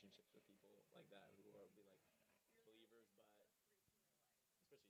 relationships with people like that who are be like believers, but especially here.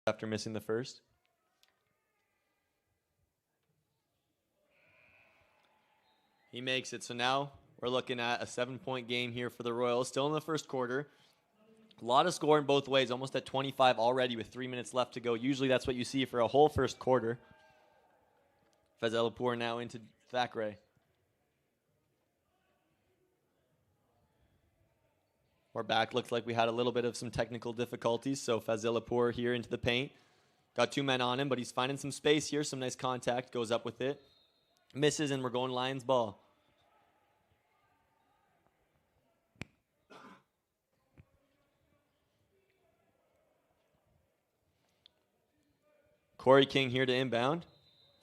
after missing the first. He makes it. So now we're looking at a 7-point game here for the Royals. Still in the first quarter. A lot of scoring both ways. Almost at 25 already with 3 minutes left to go. Usually that's what you see for a whole first quarter. Fazelapour now into Thackeray. We're back. Looks like we had a little bit of some technical difficulties. So Fazelapour here into the paint. Got 2 men on him, but he's finding some space here. Some nice contact. Goes up with it. Misses, and we're going Lions ball. Corey King here to inbound.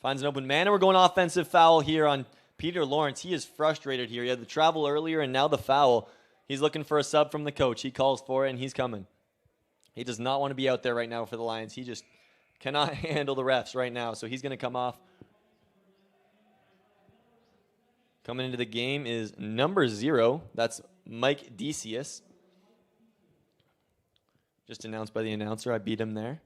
Finds an open man, and we're going offensive foul here on Peter Lawrence. He is frustrated here. He had the travel earlier, and now the foul. He's looking for a sub from the coach. He calls for it, and he's coming. He does not want to be out there right now for the Lions. He just cannot handle the refs right now, so he's going to come off. Coming into the game is number 0. That's Mike Decius. Just announced by the announcer. I beat him there.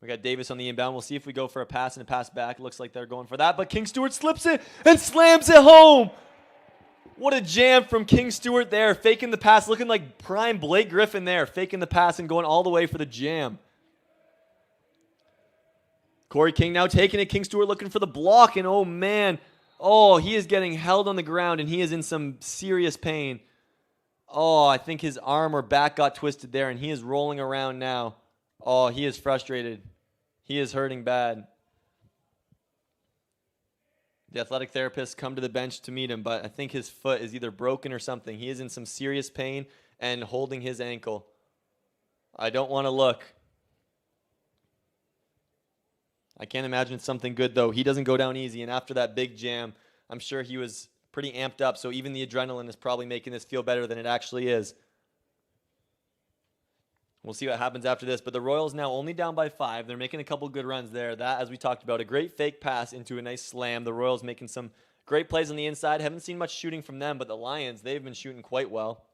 We got Davis on the inbound. We'll see if we go for a pass and a pass back. Looks like they're going for that, but King Stewart slips it and slams it home. What a jam from King Stewart there. Faking the pass, looking like prime Blake Griffin there. Faking the pass and going all the way for the jam. Corey King now taking it. King Stewart looking for the block, and oh man. Oh, he is getting held on the ground, and he is in some serious pain. Oh, I think his arm or back got twisted there, and he is rolling around now. Oh, he is frustrated. He is hurting bad. The athletic therapists come to the bench to meet him, but I think his foot is either broken or something. He is in some serious pain and holding his ankle. I don't want to look. I can't imagine it's something good, though. He doesn't go down easy, and after that big jam, I'm sure he was pretty amped up, so even the adrenaline is probably making this feel better than it actually is. We'll see what happens after this, but the Royals now only down by 5. They're making a couple good runs there. That, as we talked about, a great fake pass into a nice slam. The Royals making some great plays on the inside. Haven't seen much shooting from them, but the Lions, they've been shooting quite well.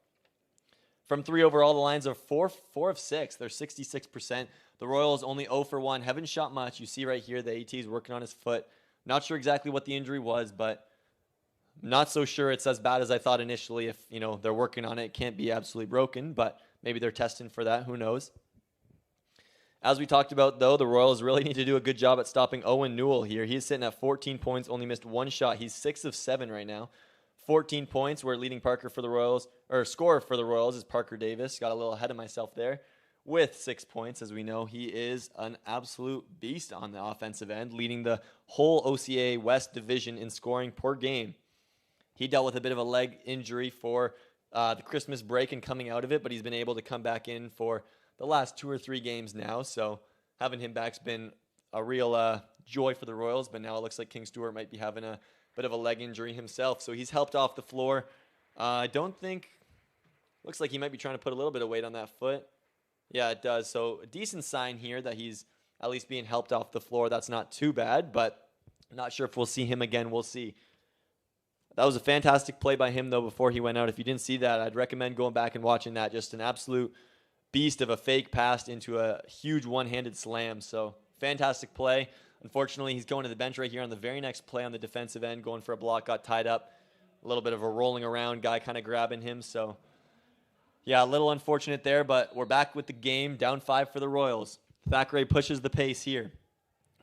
From 3 overall, the Lions are 4 of 6. They're 66%. The Royals only 0 for 1. Haven't shot much. You see right here, the AT is working on his foot. Not sure exactly what the injury was, but not so sure it's as bad as I thought initially. If, they're working on it, it can't be absolutely broken, but maybe they're testing for that. Who knows? As we talked about, though, the Royals really need to do a good job at stopping Owen Newell here. He's sitting at 14 points, only missed 1 shot. He's 6 of 7 right now. 14 points. We're leading Parker for the Royals, or scorer for the Royals is Parker Davis. Got a little ahead of myself there with 6 points. As we know, he is an absolute beast on the offensive end, leading the whole OCAA West division in scoring per game. He dealt with a bit of a leg injury for the Christmas break and coming out of it, but he's been able to come back in for the last 2 or 3 games now. So having him back's been a real joy for the Royals, but now it looks like King Stewart might be having a bit of a leg injury himself. So he's helped off the floor. I don't think, looks like he might be trying to put a little bit of weight on that foot. Yeah, it does. So a decent sign here that he's at least being helped off the floor. That's not too bad, but not sure if we'll see him again. We'll see. That was a fantastic play by him, though, before he went out. If you didn't see that, I'd recommend going back and watching that. Just an absolute beast of a fake pass into a huge one-handed slam. So, fantastic play. Unfortunately, he's going to the bench right here on the very next play on the defensive end, going for a block, got tied up. A little bit of a rolling around guy kind of grabbing him. So, yeah, a little unfortunate there, but we're back with the game. Down 5 for the Royals. Thackeray pushes the pace here.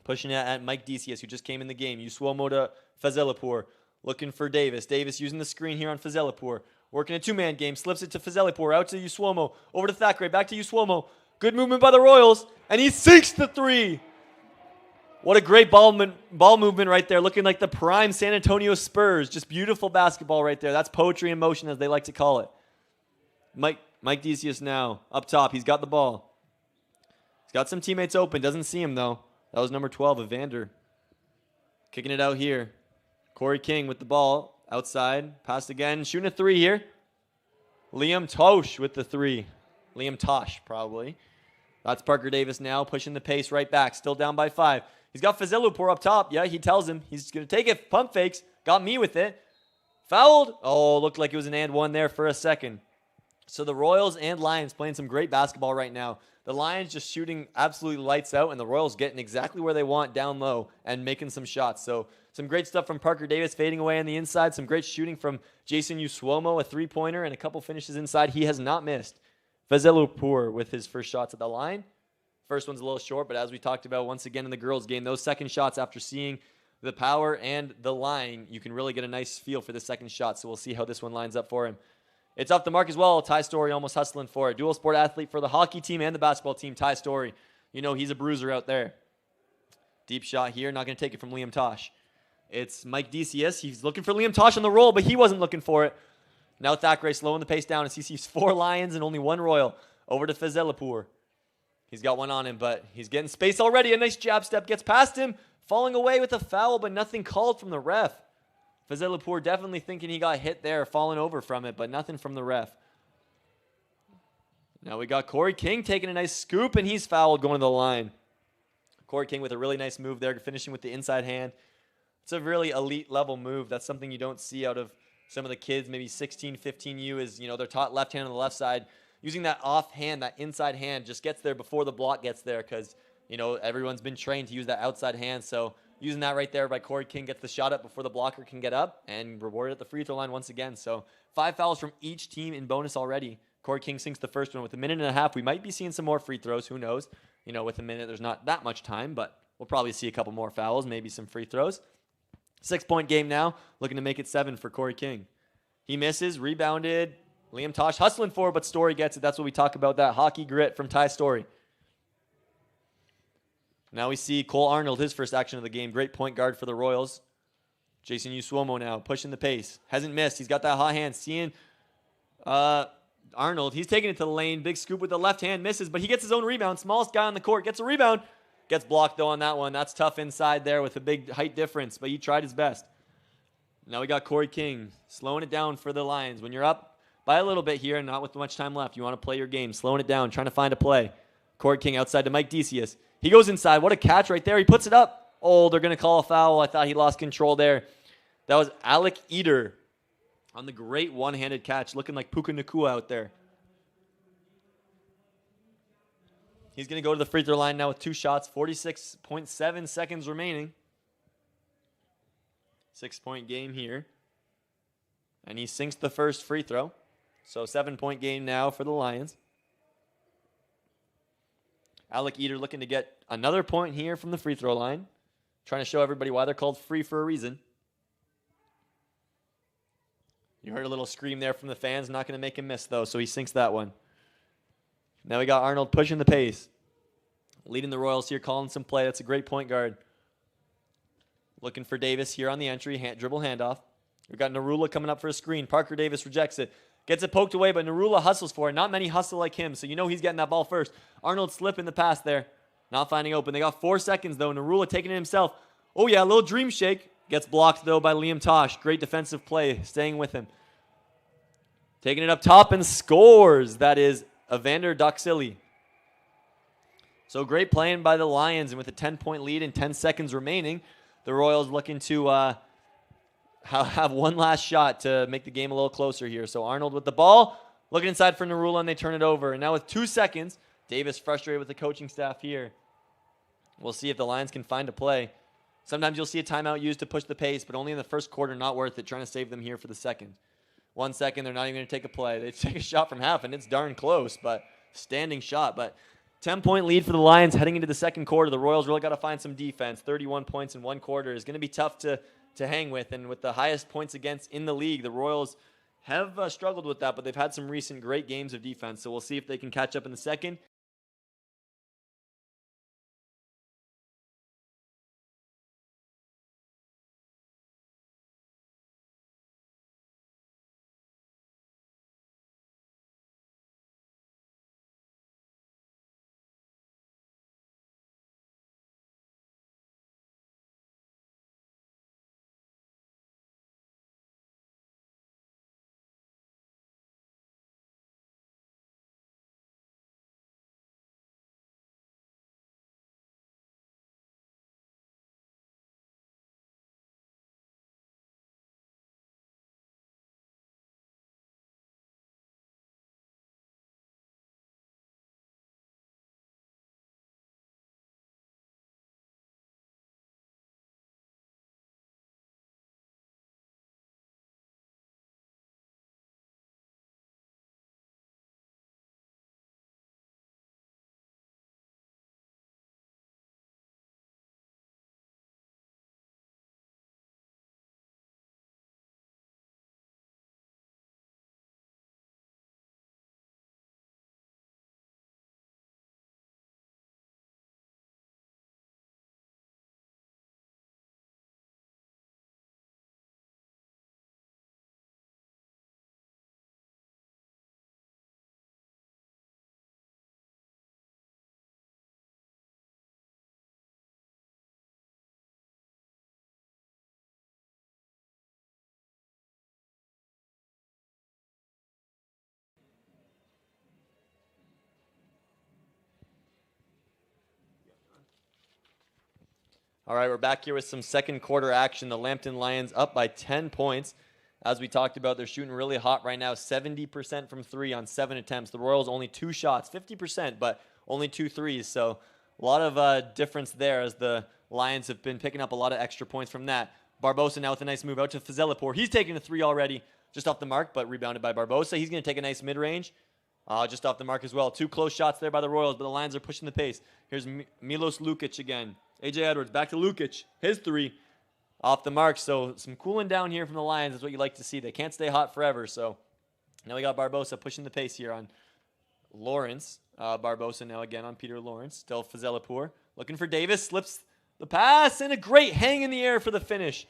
Pushing it at Mike Decius, who just came in the game. Usuomo to Fazelapour. Looking for Davis. Davis using the screen here on Fazelapour. Working a 2-man game. Slips it to Fazelapour. Out to Usuomo. Over to Thackeray. Back to Usuomo. Good movement by the Royals. And he sinks the 3. What a great ball movement right there. Looking like the prime San Antonio Spurs. Just beautiful basketball right there. That's poetry in motion, as they like to call it. Mike Decius now. Up top. He's got the ball. He's got some teammates open. Doesn't see him, though. That was number 12, Evander. Kicking it out here. Corey King with the ball outside. Passed again. Shooting a 3 here. Liam Tosh with the 3. Liam Tosh, probably. That's Parker Davis now pushing the pace right back. Still down by 5. He's got Fazelapour up top. Yeah, he tells him he's going to take it. Pump fakes. Got me with it. Fouled. Oh, looked like it was an and one there for a second. So the Royals and Lions playing some great basketball right now. The Lions just shooting absolutely lights out, and the Royals getting exactly where they want down low and making some shots. So some great stuff from Parker Davis fading away on the inside. Some great shooting from Jason Usuomo, a three-pointer, and a couple finishes inside. He has not missed. Fezzelupur with his first shots at the line. First one's a little short, but as we talked about once again in the girls' game, those second shots after seeing the power and the line, you can really get a nice feel for the second shot. So we'll see how this one lines up for him. It's off the mark as well. Ty Story almost hustling for it. Dual sport athlete for the hockey team and the basketball team. Ty Story, you know he's a bruiser out there. Deep shot here. Not going to take it from Liam Tosh. It's Mike Decius. He's looking for Liam Tosh on the roll, but he wasn't looking for it. Now Thackeray slowing the pace down as he sees 4 Lions and only 1 Royal. Over to Fezzelupur. He's got one on him, but he's getting space already. A nice jab step gets past him. Falling away with a foul, but nothing called from the ref. Fezzelupur definitely thinking he got hit there, falling over from it, but nothing from the ref. Now we got Corey King taking a nice scoop, and he's fouled going to the line. Corey King with a really nice move there, finishing with the inside hand. It's a really elite level move. That's something you don't see out of some of the kids, maybe 16, 15U is, they're taught left hand on the left side. Using that off hand, that inside hand, just gets there before the block gets there because, everyone's been trained to use that outside hand. So using that right there by Corey King gets the shot up before the blocker can get up and rewarded at the free throw line once again. So 5 fouls from each team in bonus already. Corey King sinks the first one. With a minute and a half, we might be seeing some more free throws. Who knows? With a minute, there's not that much time, but we'll probably see a couple more fouls, maybe some free throws. 6-point game now, looking to make it 7 for Corey King. He misses, rebounded. Liam Tosh hustling for it, but Story gets it. That's what we talk about, that hockey grit from Ty Story. Now we see Cole Arnold, his first action of the game. Great point guard for the Royals. Jason Usuomo now pushing the pace. Hasn't missed. He's got that hot hand. Seeing Arnold. He's taking it to the lane. Big scoop with the left hand. Misses, but he gets his own rebound. Smallest guy on the court. Gets a rebound. Gets blocked, though, on that one. That's tough inside there with a big height difference, but he tried his best. Now we got Corey King slowing it down for the Lions. When you're up by a little bit here and not with much time left, you want to play your game. Slowing it down, trying to find a play. Corey King outside to Mike Decius. He goes inside. What a catch right there. He puts it up. Oh, they're going to call a foul. I thought he lost control there. That was Alec Eder on the great one-handed catch, looking like Puka Nakua out there. He's going to go to the free throw line now with 2 shots, 46.7 seconds remaining. 6-point game here. And he sinks the first free throw. So 7-point game now for the Lions. Alec Eder looking to get another point here from the free throw line. Trying to show everybody why they're called free for a reason. You heard a little scream there from the fans. Not going to make him miss, though, so he sinks that one. Now we got Arnold pushing the pace. Leading the Royals here, calling some play. That's a great point guard. Looking for Davis here on the entry. Dribble handoff. We've got Narula coming up for a screen. Parker Davis rejects it. Gets it poked away, but Narula hustles for it. Not many hustle like him, so he's getting that ball first. Arnold slipping the pass there. Not finding open. They got 4 seconds, though. Narula taking it himself. Oh, yeah, a little dream shake. Gets blocked, though, by Liam Tosh. Great defensive play, staying with him. Taking it up top and scores. That is Evander Doxili. So great playing by the Lions, and with a 10-point lead and 10 seconds remaining, the Royals looking to have one last shot to make the game a little closer here. So Arnold with the ball, looking inside for Narula, and they turn it over. And now with 2 seconds, Davis frustrated with the coaching staff here. We'll see if the Lions can find a play. Sometimes you'll see a timeout used to push the pace, but only in the first quarter, not worth it, trying to save them here for the second. 1 second, they're not even going to take a play. They take a shot from half, and it's darn close, but standing shot. But 10-point lead for the Lions heading into the second quarter. The Royals really got to find some defense. 31 points in 1 quarter is going to be tough to hang with, and with the highest points against in the league, the Royals have struggled with that, but they've had some recent great games of defense, so we'll see if they can catch up in the second. All right, we're back here with some second quarter action. The Lambton Lions up by 10 points. As we talked about, they're shooting really hot right now, 70% from three on 7 attempts. The Royals only 2 shots, 50%, but only 2 threes. So a lot of difference there as the Lions have been picking up a lot of extra points from that. Barbosa now with a nice move out to Fazelipour. He's taking a 3 already, just off the mark, but rebounded by Barbosa. He's going to take a nice mid-range. Just off the mark as well. 2 close shots there by the Royals, but the Lions are pushing the pace. Here's Milos Lukic again. AJ Edwards back to Lukic. His 3 off the mark. So some cooling down here from the Lions is what you like to see. They can't stay hot forever. So now we got Barbosa pushing the pace here on Lawrence. Barbosa now again on Peter Lawrence. Still Fazelipour. Looking for Davis. Slips the pass and a great hang in the air for the finish.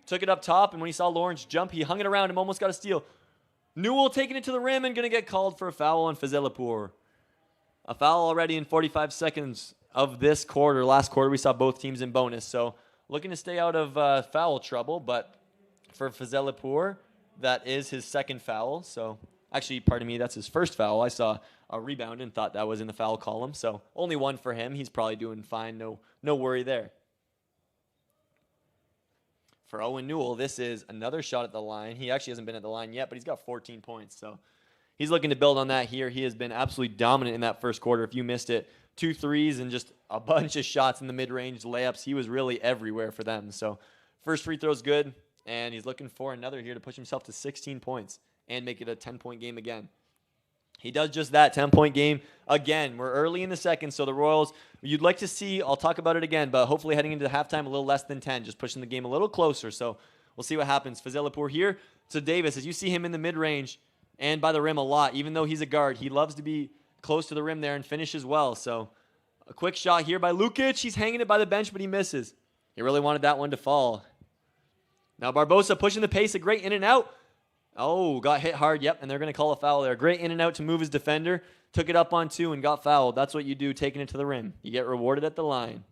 Took it up top, and when he saw Lawrence jump, he hung it around him, almost got a steal. Newell taking it to the rim and going to get called for a foul on Fazelipour. A foul already in 45 seconds of this quarter. Last quarter, we saw both teams in bonus. So looking to stay out of foul trouble, but for Fazelipour, that is his second foul. So actually, pardon me, that's his first foul. I saw a rebound and thought that was in the foul column. So only 1 for him. He's probably doing fine. No worry there. For Owen Newell, this is another shot at the line. He actually hasn't been at the line yet, but he's got 14 points. So he's looking to build on that here. He has been absolutely dominant in that first quarter. If you missed it, 2 threes and just a bunch of shots in the mid-range layups. He was really everywhere for them. So first free throw's good, and he's looking for another here to push himself to 16 points and make it a 10-point game again. He does just that, 10-point game again. We're early in the second, so the Royals, you'd like to see, I'll talk about it again, but hopefully heading into halftime a little less than 10, just pushing the game a little closer. So we'll see what happens. Fazelipour here to Davis. As you see him in the mid-range and by the rim a lot, even though he's a guard, he loves to be close to the rim there and finish as well. So a quick shot here by Lukic. He's hanging it by the bench, but he misses. He really wanted that one to fall. Now Barbosa pushing the pace, a great in and out. Oh, got hit hard. Yep, and they're going to call a foul there. Great in and out to move his defender. Took it up on 2 and got fouled. That's what you do, taking it to the rim. You get rewarded at the line.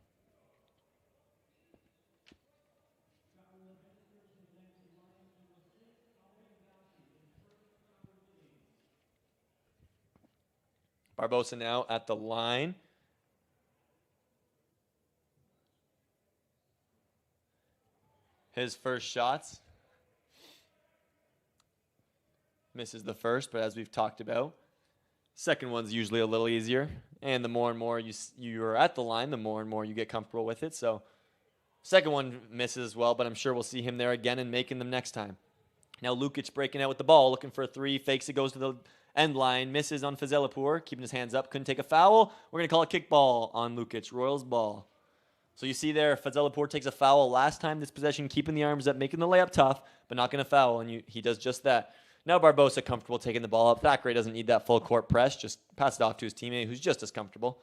Barbosa now at the line. His first shots. Misses the first, but as we've talked about, second one's usually a little easier. And the more and more you're at the line, the more and more you get comfortable with it. So second one misses as well, but I'm sure we'll see him there again and making them next time. Now Lukic breaking out with the ball, looking for a 3, fakes it, goes to the end line, misses on Fazelipour, keeping his hands up, couldn't take a foul. We're going to call a kickball on Lukic, Royals ball. So you see there, Fazelipour takes a foul last time this possession, keeping the arms up, making the layup tough, but not going to foul, and he does just that. Now Barbosa comfortable taking the ball up. Thackeray doesn't need that full court press. Just pass it off to his teammate who's just as comfortable.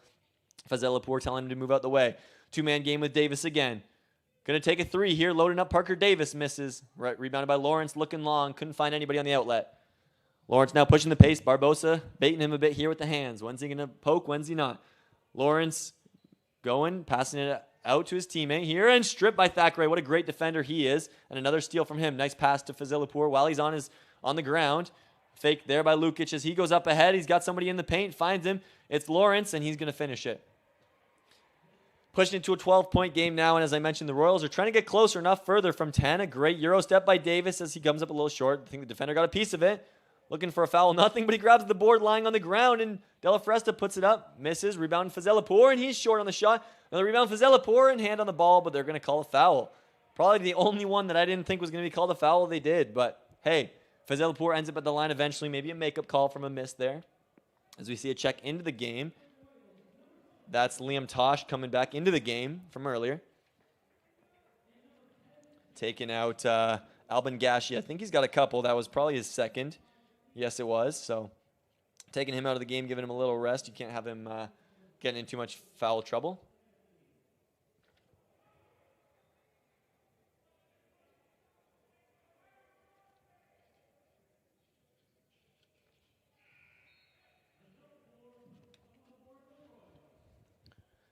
Fazelipour telling him to move out the way. 2-man game with Davis again. Going to take a 3 here. Loading up Parker Davis. Misses. Right, rebounded by Lawrence. Looking long. Couldn't find anybody on the outlet. Lawrence now pushing the pace. Barbosa baiting him a bit here with the hands. When's he going to poke? When's he not? Lawrence going. Passing it out to his teammate here. And stripped by Thackeray. What a great defender he is. And another steal from him. Nice pass to Fazelipour while he's on the ground. Fake there by Lukic as he goes up ahead. He's got somebody in the paint, finds him. It's Lawrence, and he's going to finish it. Pushing into a 12-point game now, and as I mentioned, the Royals are trying to get closer, not further from 10. A great Euro step by Davis as he comes up a little short. I think the defender got a piece of it. Looking for a foul, nothing, but he grabs the board lying on the ground, and Della Fresta puts it up, misses, rebound Fazelipour, and he's short on the shot. Another rebound Fazelipour, and hand on the ball, but they're going to call a foul. Probably the only one that I didn't think was going to be called a foul, they did, but hey, Fazelipour ends up at the line eventually. Maybe a makeup call from a miss there. As we see a check into the game. That's Liam Tosh coming back into the game from earlier. Taking out Albin Gashi. I think he's got a couple. That was probably his second. Yes, it was. So taking him out of the game, giving him a little rest. You can't have him getting in too much foul trouble.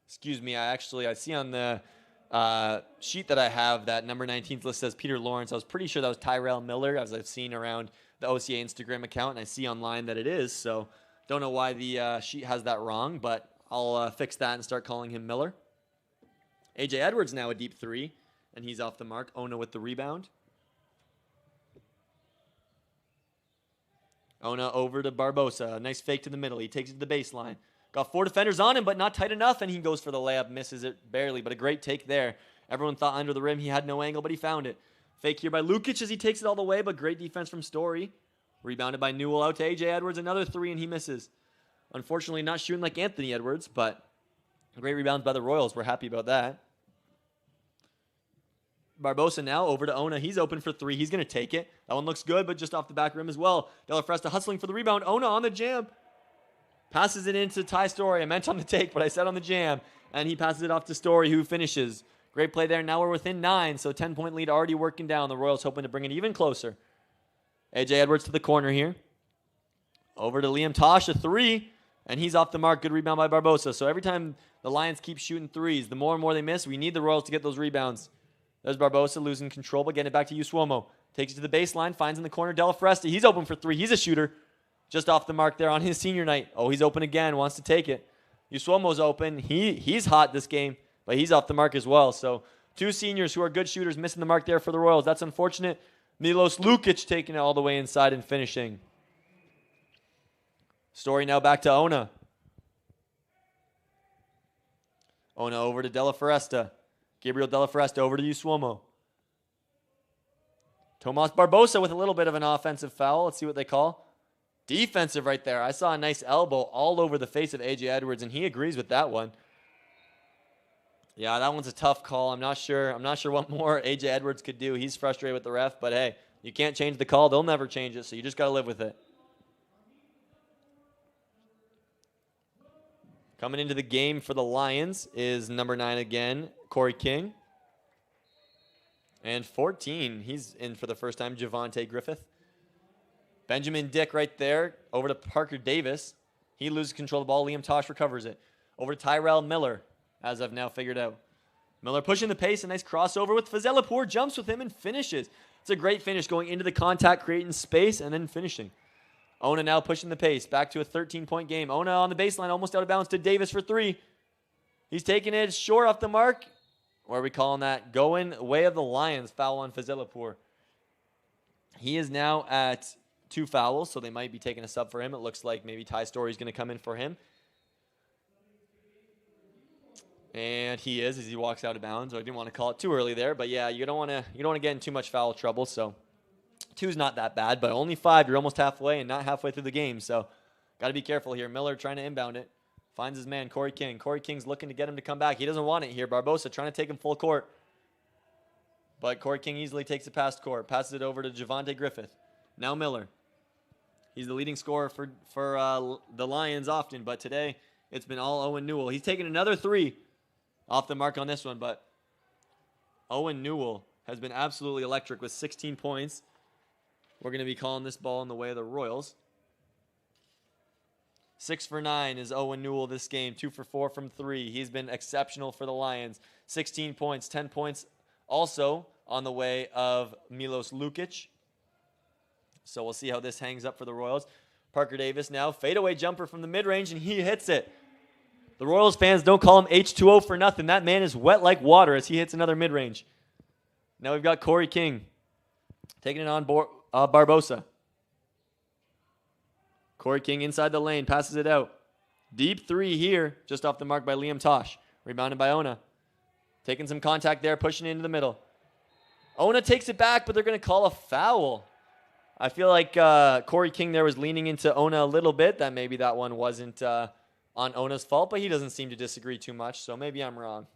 Excuse me, I see on the sheet that I have that number 19th list says Peter Lawrence. I was pretty sure that was Tyrell Miller, as I've seen around the OCAA Instagram account, and I see online that it is. So don't know why the sheet has that wrong, but I'll fix that and start calling him Miller. A.J. Edwards now a deep three, and he's off the mark. Ona with the rebound. Ona over to Barbosa. Nice fake to the middle. He takes it to the baseline. Got 4 defenders on him, but not tight enough, and he goes for the layup. Misses it barely, but a great take there. Everyone thought under the rim he had no angle, but he found it. Fake here by Lukic as he takes it all the way, but great defense from Story. Rebounded by Newell out to A.J. Edwards. Another 3, and he misses. Unfortunately, not shooting like Anthony Edwards, but great rebounds by the Royals. We're happy about that. Barbosa now over to Ona. He's open for 3. He's going to take it. That one looks good, but just off the back rim as well. Della Fresta hustling for the rebound. Ona on the jam. Passes it into Ty Story. I meant on the take, but I said on the jam. And he passes it off to Story, who finishes. Great play there. Now we're within 9, so 10-point lead already working down. The Royals hoping to bring it even closer. A.J. Edwards to the corner here. Over to Liam Tosh, a 3. And he's off the mark. Good rebound by Barbosa. So every time the Lions keep shooting 3s, the more and more they miss, we need the Royals to get those rebounds. There's Barbosa losing control, but getting it back to Usuomo. Takes it to the baseline, finds in the corner Della Fresta. He's open for 3. He's a shooter. Just off the mark there on his senior night. Oh, he's open again, wants to take it. Usuomo's open. He's hot this game, but he's off the mark as well. So 2 seniors who are good shooters missing the mark there for the Royals. That's unfortunate. Milos Lukic taking it all the way inside and finishing. Story now back to Ona. Ona over to Della Fresta. Gabriel Della Fresta over to Usuomo. Tomas Barbosa with a little bit of an offensive foul. Let's see what they call. Defensive right there. I saw a nice elbow all over the face of A.J. Edwards, and he agrees with that one. Yeah, that one's a tough call. I'm not sure what more A.J. Edwards could do. He's frustrated with the ref, but hey, you can't change the call. They'll never change it, so you just got to live with it. Coming into the game for the Lions is number 9 again, Corey King. And 14, he's in for the first time, Javonte Griffith. Benjamin Dick right there, over to Parker Davis. He loses control of the ball. Liam Tosh recovers it. Over to Tyrell Miller, as I've now figured out. Miller pushing the pace, a nice crossover with Fazelapour, jumps with him and finishes. It's a great finish, going into the contact, creating space, and then finishing. Ona now pushing the pace, back to a 13-point game. Ona on the baseline, almost out of bounds to Davis for 3. He's taking it short off the mark. What are we calling that? Going way of the Lions, foul on Fazelapour. He is now at 2 fouls, so they might be taking a sub for him. It looks like maybe Ty Story's going to come in for him. And he is as he walks out of bounds. So I didn't want to call it too early there, but yeah, you don't want to get in too much foul trouble. So 2's not that bad, but only 5. You're almost halfway and not halfway through the game. So got to be careful here. Miller trying to inbound it. Finds his man, Corey King. Corey King's looking to get him to come back. He doesn't want it here. Barbosa trying to take him full court. But Corey King easily takes it past court. Passes it over to Javonte Griffith. Now Miller. He's the leading scorer for the Lions often, but today it's been all Owen Newell. He's taken another 3 off the mark on this one, but Owen Newell has been absolutely electric with 16 points. We're going to be calling this ball in the way of the Royals. 6 for 9 is Owen Newell this game. 2 for 4 from 3. He's been exceptional for the Lions. 16 points, 10 points also on the way of Milos Lukic. So we'll see how this hangs up for the Royals. Parker Davis now, fadeaway jumper from the mid-range, and he hits it. The Royals fans don't call him H2O for nothing. That man is wet like water as he hits another mid-range. Now we've got Corey King taking it on Barbosa. Corey King inside the lane, passes it out. Deep 3 here, just off the mark by Liam Tosh. Rebounded by Ona. Taking some contact there, pushing it into the middle. Ona takes it back, but they're going to call a foul. I feel like Corey King there was leaning into Ona a little bit. That maybe that one wasn't on Ona's fault, but he doesn't seem to disagree too much, so maybe I'm wrong.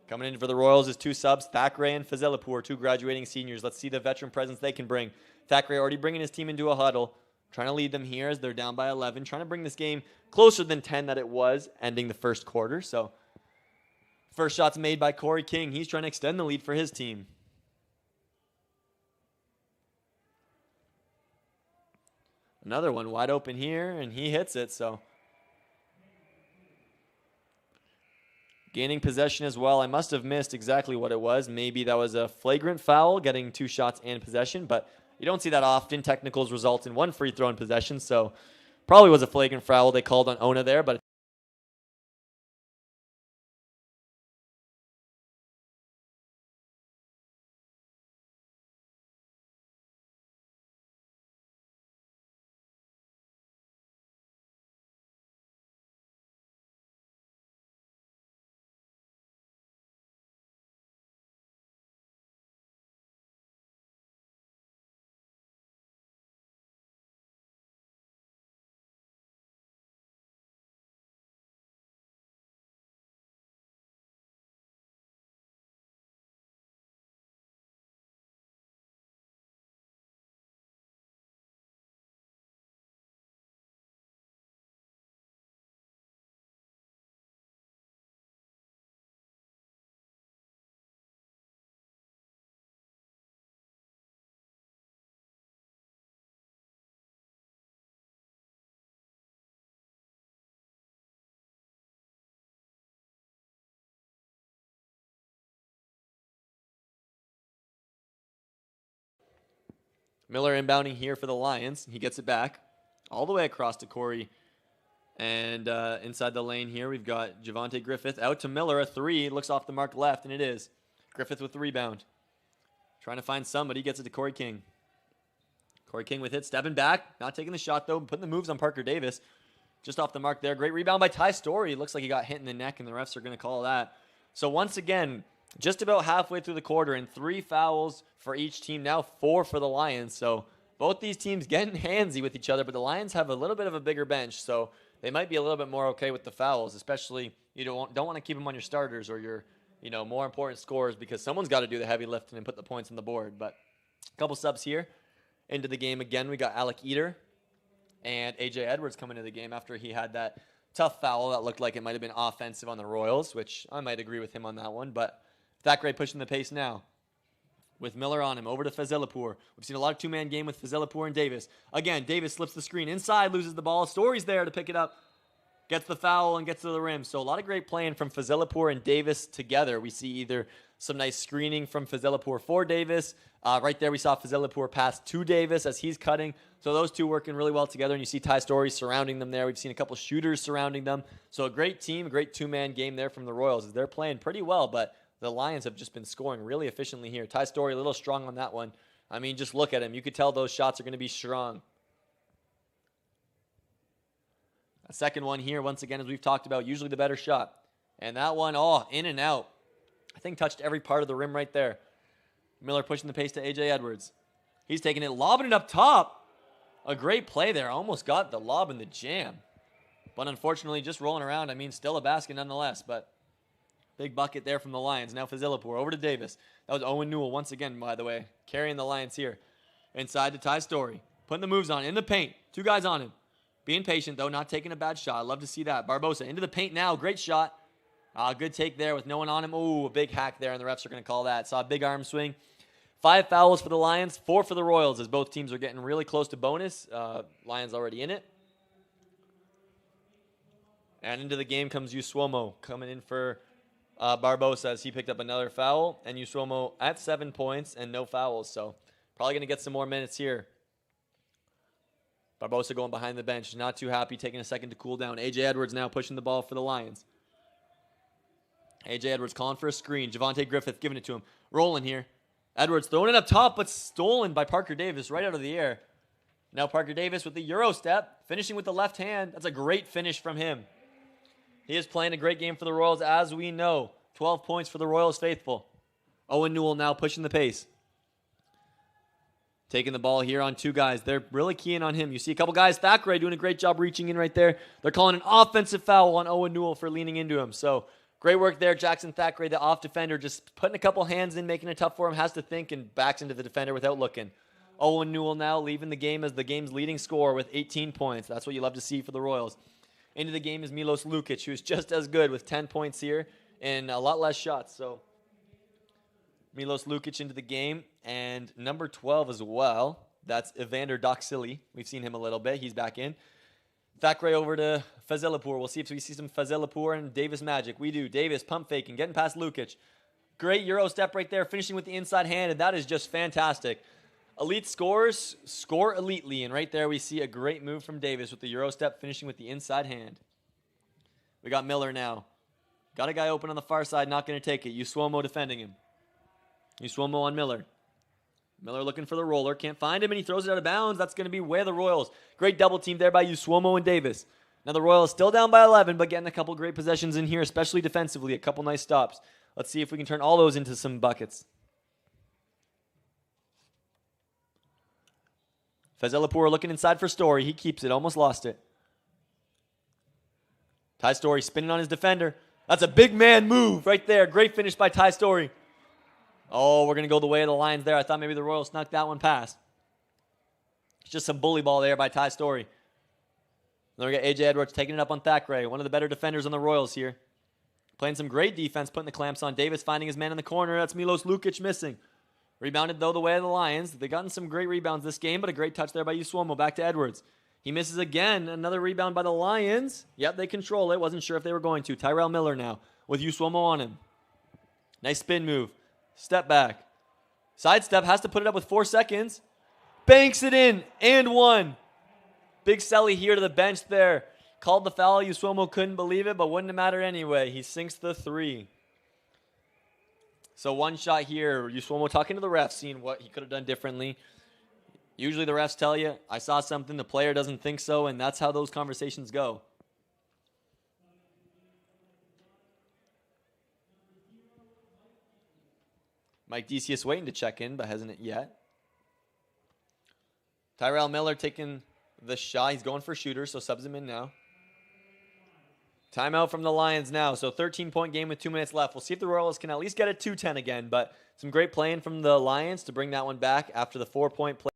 Coming in for the Royals is 2 subs, Thackeray and Fazelapour, 2 graduating seniors. Let's see the veteran presence they can bring. Thackeray already bringing his team into a huddle, trying to lead them here as they're down by 11, trying to bring this game closer than 10 that it was, ending the first quarter. So first shot's made by Corey King. He's trying to extend the lead for his team. Another one wide open here, and he hits it, so gaining possession as well. I must have missed exactly what it was. Maybe that was a flagrant foul, getting 2 shots and possession, but you don't see that often. Technicals result in 1 free throw in possession, so Probably was a flagrant foul they called on Ona there, but Miller inbounding here for the Lions. He gets it back all the way across to Corey. And inside the lane here, we've got Javonte Griffith out to Miller. A three. Looks off the mark left, and it is. Griffith with the rebound. Trying to find somebody. Gets it to Corey King. Corey King with it. Stepping back. Not taking the shot, though. Putting the moves on Parker Davis. Just off the mark there. Great rebound by Ty Story. Looks like he got hit in the neck, and the refs are going to call that. So once again, just about halfway through the quarter, and 3 fouls for each team. Now 4 for the Lions. So both these teams getting handsy with each other, but the Lions have a little bit of a bigger bench, so they might be a little bit more okay with the fouls, especially you don't want to keep them on your starters or your more important scorers, because someone's got to do the heavy lifting and put the points on the board. But a couple subs here into the game again. We got Alec Eater and A.J. Edwards coming into the game after he had that tough foul that looked like it might have been offensive on the Royals, which I might agree with him on that one. But Thackeray pushing the pace now with Miller on him. Over to Fazilipur. We've seen a lot of two-man game with Fazilipur and Davis. Again, Davis slips the screen inside, loses the ball. Story's there to pick it up. Gets the foul and gets to the rim. So a lot of great playing from Fazilipur and Davis together. We see either some nice screening from Fazilipur for Davis. Right there we saw Fazilipur pass to Davis as he's cutting. So those two working really well together. And you see Ty Story surrounding them there. We've seen a couple shooters surrounding them. So a great team, a great two-man game there from the Royals. They're playing pretty well, but the Lions have just been scoring really efficiently here. Ty Story a little strong on that one. I mean, just look at him. You could tell those shots are going to be strong. A second one here, once again, as we've talked about, usually the better shot. And that one, in and out. I think touched every part of the rim right there. Miller pushing the pace to A.J. Edwards. He's taking it, lobbing it up top. A great play there. Almost got the lob in the jam. But unfortunately, just rolling around. I mean, still a basket nonetheless, but big bucket there from the Lions. Now Fazilipur over to Davis. That was Owen Newell once again, by the way, carrying the Lions here. Inside to Ty Story. Putting the moves on in the paint. 2 guys on him. Being patient, though, not taking a bad shot. I love to see that. Barbosa into the paint now. Great shot. Good take there with no one on him. Ooh, a big hack there, and the refs are going to call that. Saw a big arm swing. 5 fouls for the Lions, 4 for the Royals, as both teams are getting really close to bonus. Lions already in it. And into the game comes Usuomo coming in for Barbosa as he picked up another foul. And Usuomo at 7 points and no fouls. So probably going to get some more minutes here. Barbosa going behind the bench. Not too happy, taking a second to cool down. A.J. Edwards now pushing the ball for the Lions. A.J. Edwards calling for a screen. Javonte Griffith giving it to him. Rolling here. Edwards throwing it up top, but stolen by Parker Davis right out of the air. Now Parker Davis with the Euro step, finishing with the left hand. That's a great finish from him. He is playing a great game for the Royals, as we know. 12 points for the Royals faithful. Owen Newell now pushing the pace. Taking the ball here on 2 guys. They're really keying on him. You see a couple guys. Thackeray doing a great job reaching in right there. They're calling an offensive foul on Owen Newell for leaning into him. So great work there. Jackson Thackeray, the off defender, just putting a couple hands in, making it tough for him. Has to think and backs into the defender without looking. Owen Newell now leaving the game as the game's leading scorer with 18 points. That's what you love to see for the Royals. Into the game is Milos Lukic, who's just as good with 10 points here and a lot less shots. So Milos Lukic into the game, and number 12 as well. That's Evander Doxili. We've seen him a little bit. He's back in. Thackeray over to Fazilipur. We'll see if we see some Fazilipur and Davis magic. We do. Davis pump faking, getting past Lukic. Great Euro step right there, finishing with the inside hand, and that is just fantastic. Elite scores score elitely, and right there we see a great move from Davis with the Euro step, finishing with the inside hand. We got Miller now. Got a guy open on the far side, not going to take it. Usuomo defending him. Usuomo on Miller. Miller looking for the roller, can't find him, and he throws it out of bounds. That's going to be way of the Royals. Great double team there by Usuomo and Davis. Now the Royals still down by 11, but getting a couple great possessions in here, especially defensively. A couple nice stops. Let's see if we can turn all those into some buckets. Fezelapour looking inside for Story. He keeps it, almost lost it. Ty Story spinning on his defender. That's a big man move right there. Great finish by Ty Story. Oh, we're going to go the way of the Lions there. I thought maybe the Royals snuck that one past. It's just some bully ball there by Ty Story. Then we got A.J. Edwards taking it up on Thackeray, one of the better defenders on the Royals here. Playing some great defense, putting the clamps on. Davis finding his man in the corner. That's Milos Lukic missing. Rebounded, though, the way of the Lions. They've gotten some great rebounds this game, but a great touch there by Usuomo. Back to Edwards. He misses again. Another rebound by the Lions. Yep, they control it. Wasn't sure if they were going to. Tyrell Miller now with Usuomo on him. Nice spin move. Step back. Sidestep. Has to put it up with 4 seconds. Banks it in. And one. Big Selly here to the bench there. Called the foul. Usuomo couldn't believe it, but wouldn't matter anyway. He sinks the 3. So one shot here. Usuomo talking to the ref, seeing what he could have done differently. Usually the refs tell you, I saw something, the player doesn't think so, and that's how those conversations go. Mike Decius waiting to check in, but hasn't yet. Tyrell Miller taking the shot. He's going for shooter, so subs him in now. Timeout from the Lions now. So 13-point game with 2 minutes left. We'll see if the Royals can at least get a 2-10 again, but some great playing from the Lions to bring that one back after the 4-point play.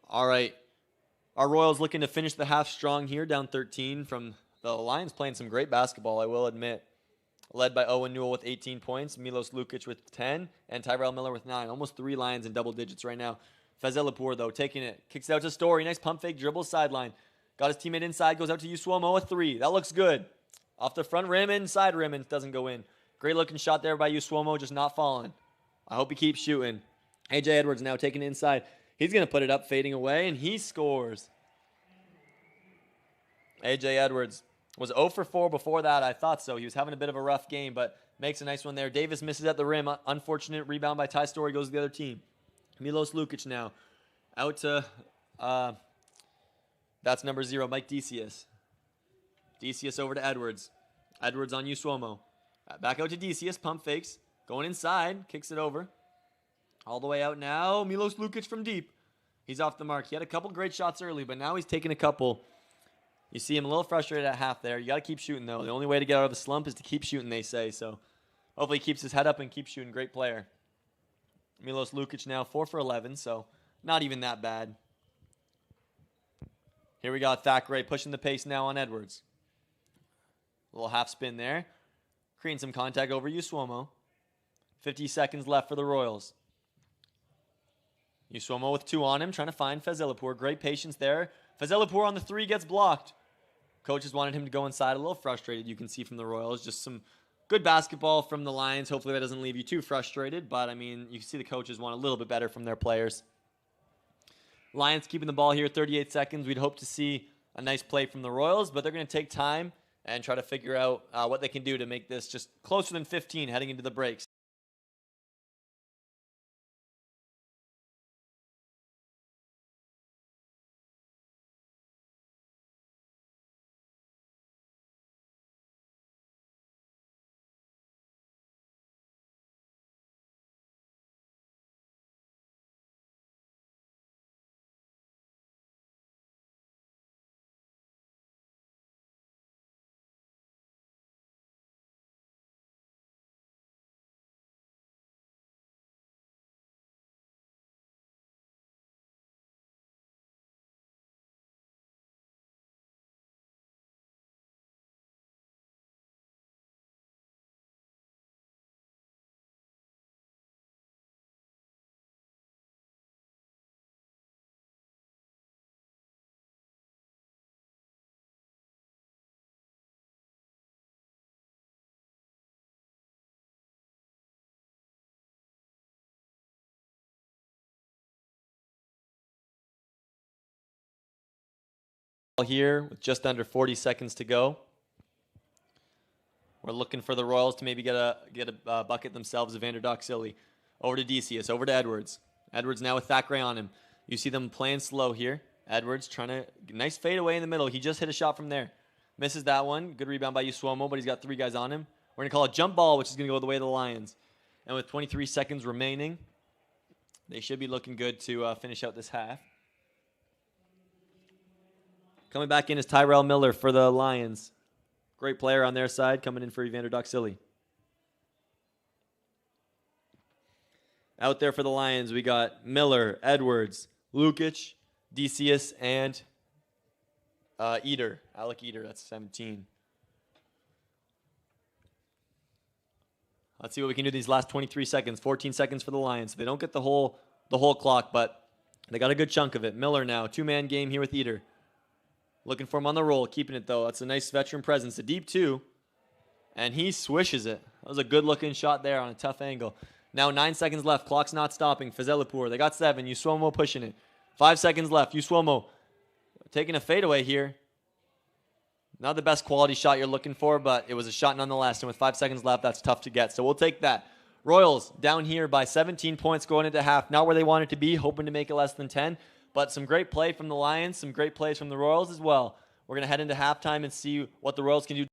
All right. Our Royals looking to finish the half strong here, down 13 from the Lions, playing some great basketball, I will admit. Led by Owen Newell with 18 points, Milos Lukic with 10, and Tyrell Miller with 9. Almost 3 Lions in double digits right now. Fezelapour, though, taking it. Kicks it out to Story. Nice pump fake, dribble sideline. Got his teammate inside, goes out to Usuomo, a 3. That looks good. Off the front rim, inside rim, and doesn't go in. Great looking shot there by Usuomo, just not falling. I hope he keeps shooting. A.J. Edwards now taking it inside. He's going to put it up, fading away, and he scores. A.J. Edwards was 0 for 4 before that. I thought so. He was having a bit of a rough game, but makes a nice one there. Davis misses at the rim. Unfortunate rebound by Ty Story, goes to the other team. Milos Lukic now. Out to, that's number 0, Mike Decius. Decius over to Edwards. Edwards on Usuomo. Back out to Decius, pump fakes. Going inside, kicks it over. All the way out now, Milos Lukic from deep. He's off the mark. He had a couple great shots early, but now he's taking a couple. You see him a little frustrated at half there. You got to keep shooting, though. The only way to get out of the slump is to keep shooting, they say. So hopefully he keeps his head up and keeps shooting. Great player. Milos Lukic now 4 for 11, so not even that bad. Here we got Thackeray pushing the pace now on Edwards. A little half spin there. Creating some contact over Usuomo. 50 seconds left for the Royals. Usuomo with 2 on him, trying to find Fezelapour. Great patience there. Fezelapour on the 3 gets blocked. Coaches wanted him to go inside. A little frustrated, you can see from the Royals. Just some good basketball from the Lions. Hopefully that doesn't leave you too frustrated. But, I mean, you can see the coaches want a little bit better from their players. Lions keeping the ball here, 38 seconds. We'd hope to see a nice play from the Royals, but they're going to take time and try to figure out what they can do to make this just closer than 15 heading into the breaks. Here with just under 40 seconds to go. We're looking for the Royals to maybe get a bucket themselves. Evander Doxili over to Decius, over to Edwards. Edwards now with Thackeray on him. You see them playing slow here. Edwards trying to nice fade away in the middle. He just hit a shot from there. Misses that one. Good rebound by Usuomo, but he's got 3 guys on him. We're going to call a jump ball, which is going to go the way of the Lions. And with 23 seconds remaining, they should be looking good to finish out this half. Coming back in is Tyrell Miller for the Lions. Great player on their side, coming in for Evander Doxili. Out there for the Lions, we got Miller, Edwards, Lukic, Decius, and Eder. Alec Eder, that's 17. Let's see what we can do these last 23 seconds. 14 seconds for the Lions. They don't get the whole clock, but they got a good chunk of it. Miller now, 2-man game here with Eder. Looking for him on the roll, keeping it though. That's a nice veteran presence. A deep 2, and he swishes it. That was a good-looking shot there on a tough angle. Now 9 seconds left. Clock's not stopping. Fazelipour, they got 7. Usuomo pushing it. 5 seconds left. Usuomo taking a fadeaway here. Not the best quality shot you're looking for, but it was a shot nonetheless. And with 5 seconds left, that's tough to get. So we'll take that. Royals down here by 17 points going into half. Not where they wanted to be, hoping to make it less than 10. But some great play from the Lions, some great plays from the Royals as well. We're going to head into halftime and see what the Royals can do.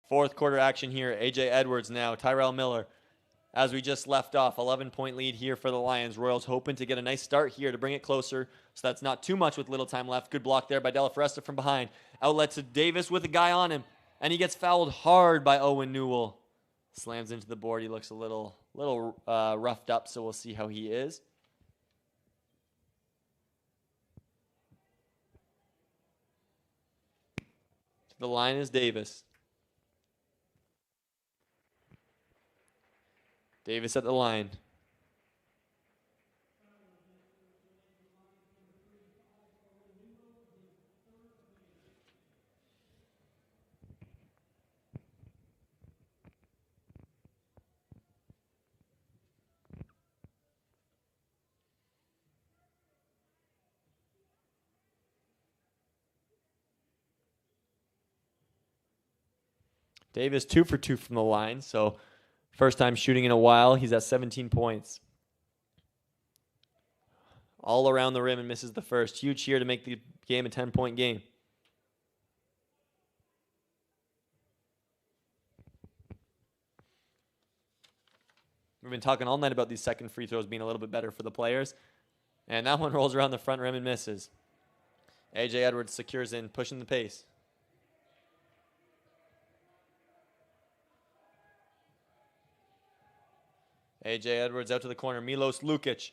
Fourth quarter action here. A.J. Edwards now. Tyrell Miller. As we just left off, 11-point lead here for the Lions. Royals hoping to get a nice start here to bring it closer, so that's not too much with little time left. Good block there by Della Foresta from behind. Outlet to Davis with a guy on him, and he gets fouled hard by Owen Newell. Slams into the board. He looks a little roughed up, so we'll see how he is. The line is Davis. Davis at the line. Davis 2 for 2 from the line, so first time shooting in a while. He's at 17 points. All around the rim and misses the first. Huge here to make the game a 10-point game. We've been talking all night about these second free throws being a little bit better for the players. And that one rolls around the front rim and misses. A.J. Edwards secures in, pushing the pace. A.J. Edwards out to the corner. Milos Lukic.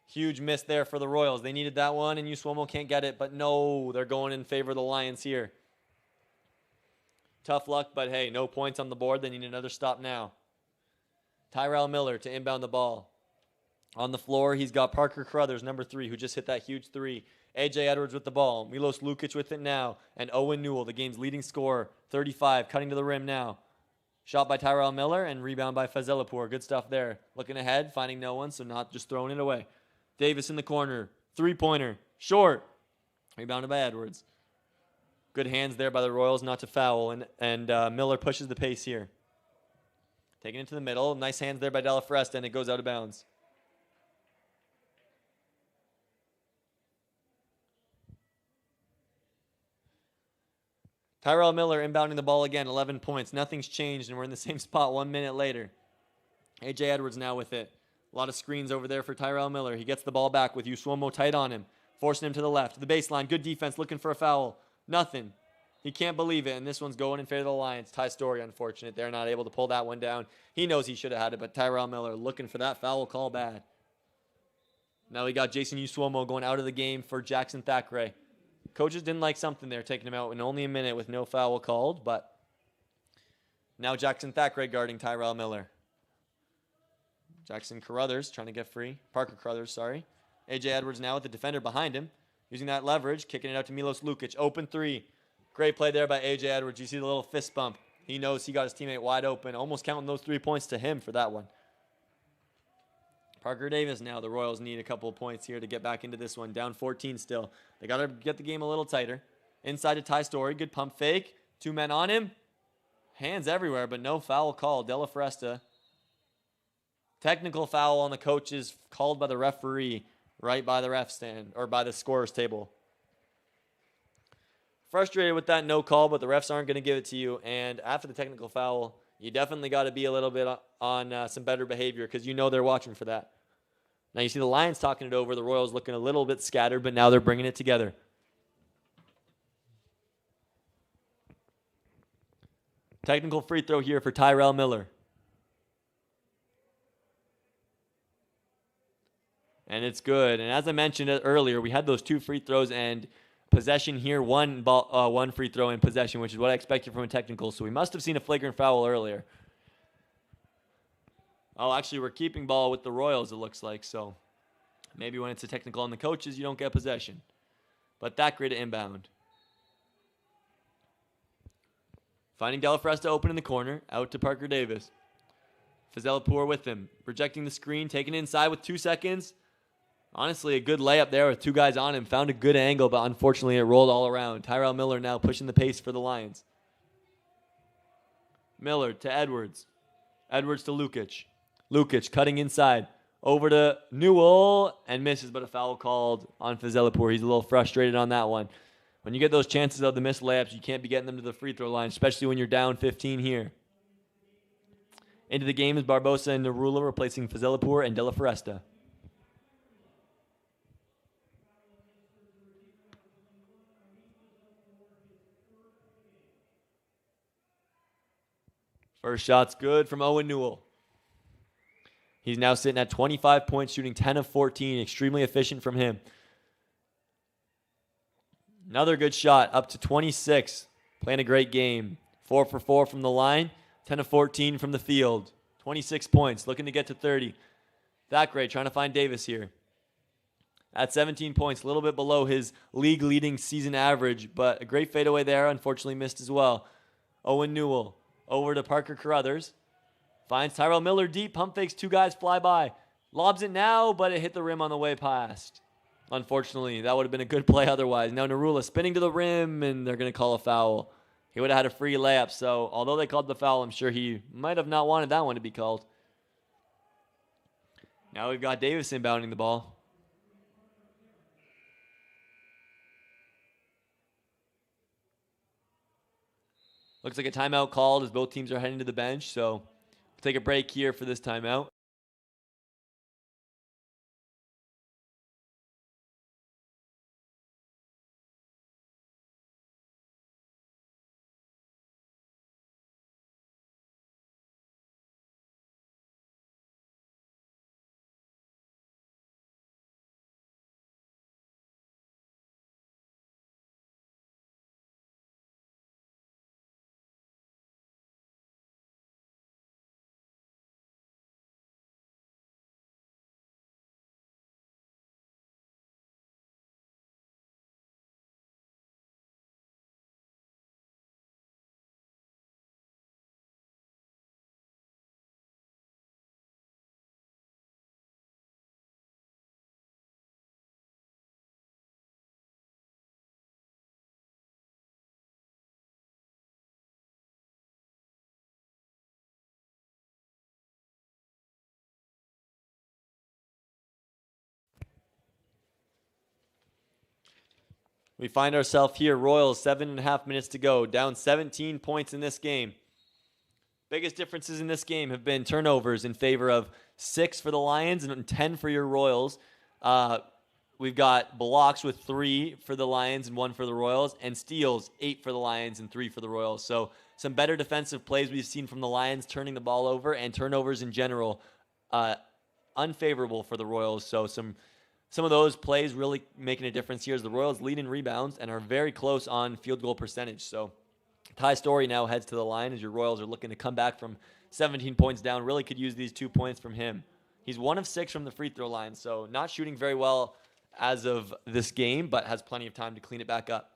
Huge miss there for the Royals. They needed that one, and Usuomo can't get it. But no, they're going in favor of the Lions here. Tough luck, but hey, no points on the board. They need another stop now. Tyrell Miller to inbound the ball. On the floor, he's got Parker Carruthers, number 3, who just hit that huge 3. A.J. Edwards with the ball. Milos Lukic with it now. And Owen Newell, the game's leading scorer, 35, cutting to the rim now. Shot by Tyrell Miller and rebound by Fazelapour. Good stuff there. Looking ahead, finding no one, so not just throwing it away. Davis in the corner. Three-pointer. Short. Rebounded by Edwards. Good hands there by the Royals not to foul, and Miller pushes the pace here. Taking it to the middle. Nice hands there by Della Foresta, and it goes out of bounds. Tyrell Miller inbounding the ball again, 11 points. Nothing's changed, and we're in the same spot 1 minute later. A.J. Edwards now with it. A lot of screens over there for Tyrell Miller. He gets the ball back with Usuomo tight on him, forcing him to the left. The baseline, good defense, looking for a foul. Nothing. He can't believe it, and this one's going in favor of the Lions. Ty Story, unfortunate. They're not able to pull that one down. He knows he should have had it, but Tyrell Miller looking for that foul call bad. Now we got Jason Usuomo going out of the game for Jackson Thackeray. Coaches didn't like something there, taking him out in only a minute with no foul called, but now Jackson Thackeray guarding Tyrell Miller. Jackson Carruthers trying to get free. Parker Carruthers, sorry. A.J. Edwards now with the defender behind him, using that leverage, kicking it out to Milos Lukic. Open 3. Great play there by A.J. Edwards. You see the little fist bump. He knows he got his teammate wide open, almost counting those 3 points to him for that one. Parker Davis now. The Royals need a couple of points here to get back into this one. Down 14 still. They got to get the game a little tighter. Inside to Ty Story. Good pump fake. 2 men on him. Hands everywhere, but no foul call. Della Foresta. Technical foul on the coaches called by the referee right by the ref stand, or by the scorer's table. Frustrated with that no call, but the refs aren't going to give it to you. And after the technical foul, you definitely got to be a little bit on some better behavior, because you know they're watching for that. Now you see the Lions talking it over. The Royals looking a little bit scattered, but now they're bringing it together. Technical free throw here for Tyrell Miller. And it's good. And as I mentioned earlier, we had those 2 free throws and possession here, one free throw in possession, which is what I expected from a technical. So we must have seen a flagrant foul earlier. Oh, actually, we're keeping ball with the Royals, it looks like. So maybe when it's a technical on the coaches, you don't get possession. But that great inbound. Finding Della Foresta open in the corner. Out to Parker Davis. Fazelapour with him. Rejecting the screen. Taking it inside with 2 seconds. Honestly, a good layup there with 2 guys on him. Found a good angle, but unfortunately it rolled all around. Tyrell Miller now pushing the pace for the Lions. Miller to Edwards. Edwards to Lukic. Lukic cutting inside. Over to Newell and misses, but a foul called on Fazelapour. He's a little frustrated on that one. When you get those chances of the missed layups, you can't be getting them to the free throw line, especially when you're down 15 here. Into the game is Barbosa and Narula replacing Fazilipur and De La Foresta. First shot's good from Owen Newell. He's now sitting at 25 points, shooting 10 of 14. Extremely efficient from him. Another good shot, up to 26. Playing a great game. 4 for 4 from the line, 10 of 14 from the field. 26 points, looking to get to 30. Thackeray trying to find Davis here. At 17 points, a little bit below his league-leading season average, but a great fadeaway there, unfortunately missed as well. Owen Newell over to Parker Carruthers. Finds Tyrell Miller deep, pump fakes, 2 guys fly by. Lobs it now, but it hit the rim on the way past. Unfortunately, that would have been a good play otherwise. Now Narula spinning to the rim, and they're going to call a foul. He would have had a free layup, so although they called the foul, I'm sure he might have not wanted that one to be called. Now we've got Davis inbounding the ball. Looks like a timeout called as both teams are heading to the bench, so we'll take a break here for this timeout. We find ourselves here, Royals, 7.5 minutes to go, down 17 points in this game. Biggest differences in this game have been turnovers in favor of 6 for the Lions and 10 for your Royals. We've got blocks with 3 for the Lions and 1 for the Royals, and steals, 8 for the Lions and 3 for the Royals. So some better defensive plays we've seen from the Lions, turning the ball over, and turnovers in general unfavorable for the Royals. So some of those plays really making a difference here as the Royals lead in rebounds and are very close on field goal percentage. So Ty Storey now heads to the line as your Royals are looking to come back from 17 points down. Really could use these 2 points from him. He's 1 of 6 from the free throw line, so not shooting very well as of this game, but has plenty of time to clean it back up.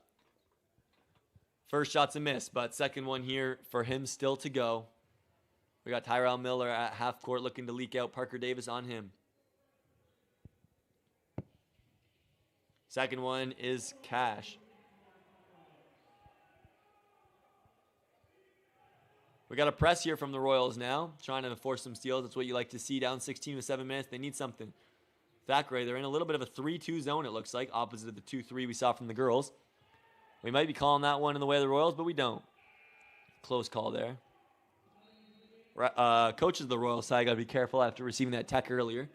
First shot's a miss, but second one here for him still to go. We got Tyrell Miller at half court looking to leak out Parker Davis on him. Second one is cash. We got a press here from the Royals now, trying to force some steals. That's what you like to see. Down 16 with 7 minutes. They need something. Thackeray, they're in a little bit of a 3-2 zone, it looks like, opposite of the 2-3 we saw from the girls. We might be calling that one in the way of the Royals, but we don't. Close call there. Coaches of the Royals side got to be careful after receiving that tech earlier.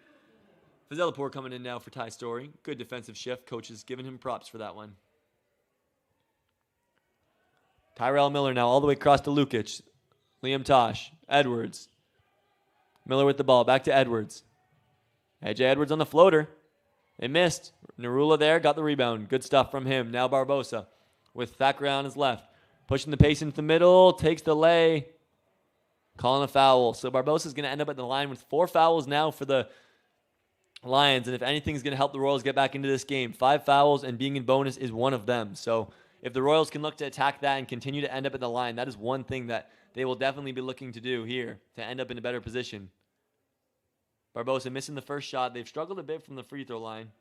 Fazilipur coming in now for Ty Storey. Good defensive shift. Coaches giving him props for that one. Tyrell Miller now all the way across to Lukic. Liam Tosh. Edwards. Miller with the ball. Back to Edwards. AJ Edwards on the floater. They missed. Narula there. Got the rebound. Good stuff from him. Now Barbosa with Thackeray on his left. Pushing the pace into the middle. Takes the lay. Calling a foul. So Barbosa's going to end up at the line with 4 fouls now for the Lions, and if anything's going to help the Royals get back into this game, 5 fouls and being in bonus is one of them. So if the Royals can look to attack that and continue to end up at the line, that is one thing that they will definitely be looking to do here to end up in a better position. Barbosa missing the first shot. They've struggled a bit from the free throw line.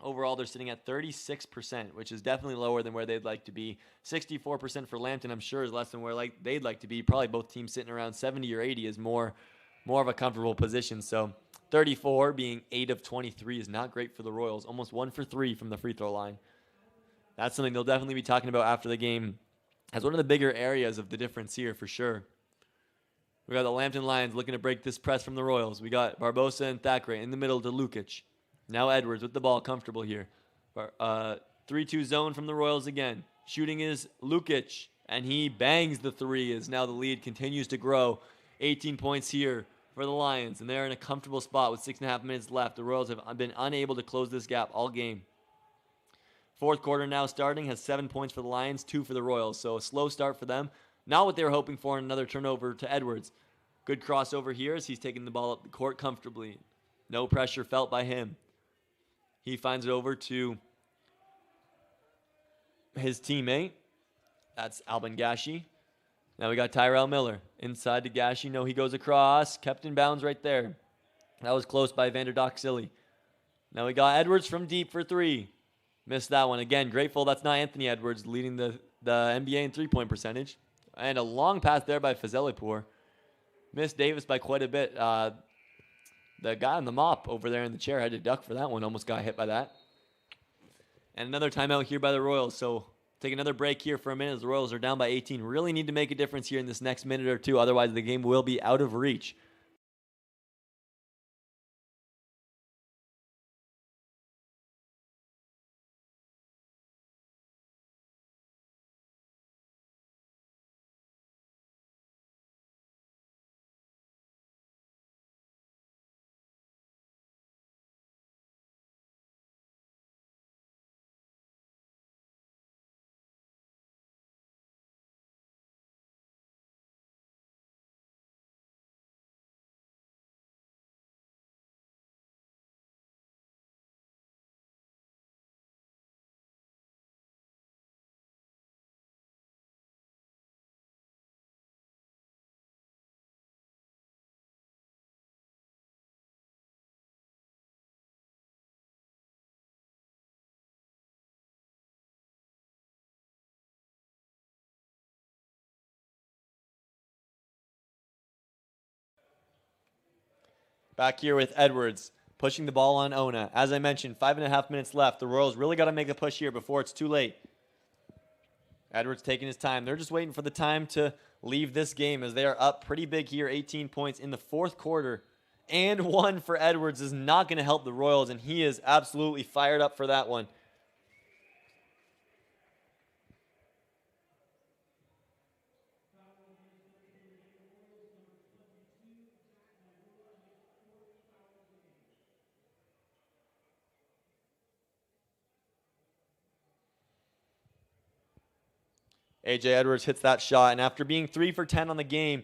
Overall, they're sitting at 36%, which is definitely lower than where they'd like to be. 64% for Lambton, I'm sure, is less than where they'd like to be. Probably both teams sitting around 70 or 80 is more of a comfortable position. So 34 being 8 of 23 is not great for the Royals. Almost 1 for 3 from the free throw line. That's something they'll definitely be talking about after the game as one of the bigger areas of the difference here for sure. We got the Lambton Lions looking to break this press from the Royals. We got Barbosa and Thackeray in the middle to Lukic. Now Edwards with the ball, comfortable here. 3-2 zone from the Royals again. Shooting is Lukic, and he bangs the three as now the lead continues to grow. 18 points here for the Lions, and they're in a comfortable spot with 6.5 minutes left. The Royals have been unable to close this gap all game. Fourth quarter now starting, has 7 points for the Lions, 2 for the Royals. So a slow start for them. Not what they were hoping for, and another turnover to Edwards. Good crossover here as he's taking the ball up the court comfortably. No pressure felt by him. He finds it over to his teammate. That's Albin Gashi. Now we got Tyrell Miller. Inside to Gashi. No, he goes across. Kept in bounds right there. That was close by Vander Dock-Silly. Now we got Edwards from deep for three. Missed that one. Again, grateful that's not Anthony Edwards leading the NBA in three-point percentage. And a long pass there by Fazelipour. Missed Davis by quite a bit. The guy on the mop over there in the chair had to duck for that one. Almost got hit by that. And another timeout here by the Royals. So take another break here for a minute as the Royals are down by 18. Really need to make a difference here in this next minute or two. Otherwise, the game will be out of reach. Back here with Edwards, pushing the ball on Ona. As I mentioned, 5.5 minutes left. The Royals really got to make a push here before it's too late. Edwards taking his time. They're just waiting for the time to leave this game as they are up pretty big here, 18 points in the fourth quarter. And one for Edwards is not going to help the Royals, and he is absolutely fired up for that one. A.J. Edwards hits that shot, and after being 3 for 10 on the game,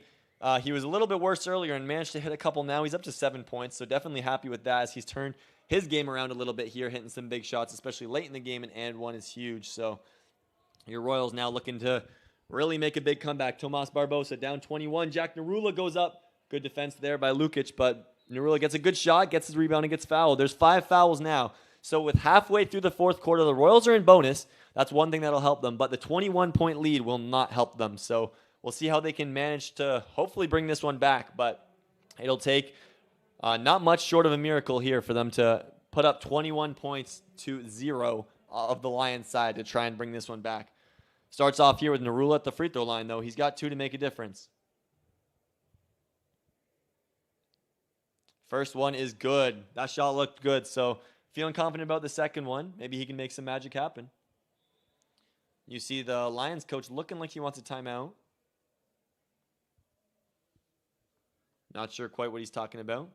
he was a little bit worse earlier and managed to hit a couple now. He's up to 7 points, so definitely happy with that as he's turned his game around a little bit here, hitting some big shots, especially late in the game, and one is huge. So your Royals now looking to really make a big comeback. Tomas Barbosa down 21. Jack Narula goes up. Good defense there by Lukic, but Narula gets a good shot, gets his rebound, and gets fouled. There's 5 fouls now. So with halfway through the fourth quarter, the Royals are in bonus. That's one thing that'll help them, but the 21-point lead will not help them. So we'll see how they can manage to hopefully bring this one back, but it'll take not much short of a miracle here for them to put up 21 points to 0 of the Lions side to try and bring this one back. Starts off here with Narula at the free throw line, though. He's got 2 to make a difference. First one is good. That shot looked good, so feeling confident about the second one. Maybe he can make some magic happen. You see the Lions coach looking like he wants a timeout. Not sure quite what he's talking about.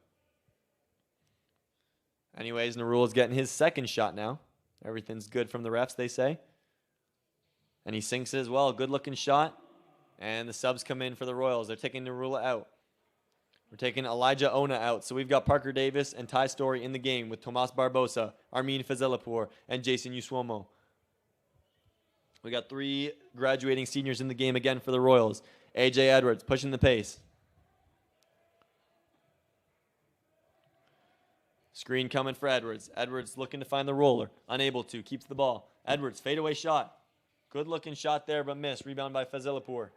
Anyways, Narula's getting his second shot now. Everything's good from the refs, they say. And he sinks it as well. Good looking shot. And the subs come in for the Royals. They're taking Narula out. We're taking Elijah Ona out. So we've got Parker Davis and Ty Story in the game with Tomas Barbosa, Armin Fazelipour, and Jason Usuomo. We got 3 graduating seniors in the game again for the Royals. A.J. Edwards pushing the pace. Screen coming for Edwards. Edwards looking to find the roller. Unable to. Keeps the ball. Edwards, fadeaway shot. Good looking shot there, but missed. Rebound by Fazelipour.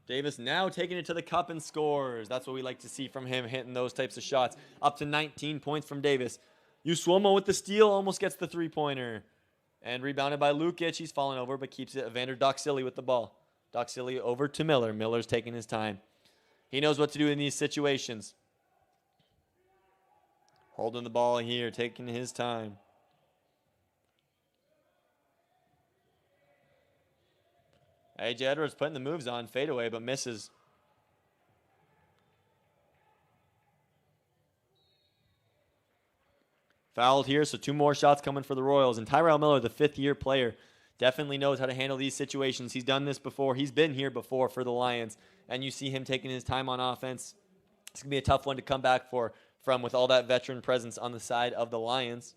Davis now taking it to the cup and scores. That's what we like to see from him, hitting those types of shots. Up to 19 points from Davis. Usuomo with the steal, almost gets the three-pointer. And rebounded by Lukic. He's fallen over, but keeps it. Evander Doxili with the ball. Doxili over to Miller. Miller's taking his time. He knows what to do in these situations. Holding the ball here, taking his time. A.J. Edwards putting the moves on. Fadeaway, but misses. Fouled here, so 2 more shots coming for the Royals. And Tyrell Miller, the 5th-year player, definitely knows how to handle these situations. He's done this before. He's been here before for the Lions. And you see him taking his time on offense. It's going to be a tough one to come back from with all that veteran presence on the side of the Lions.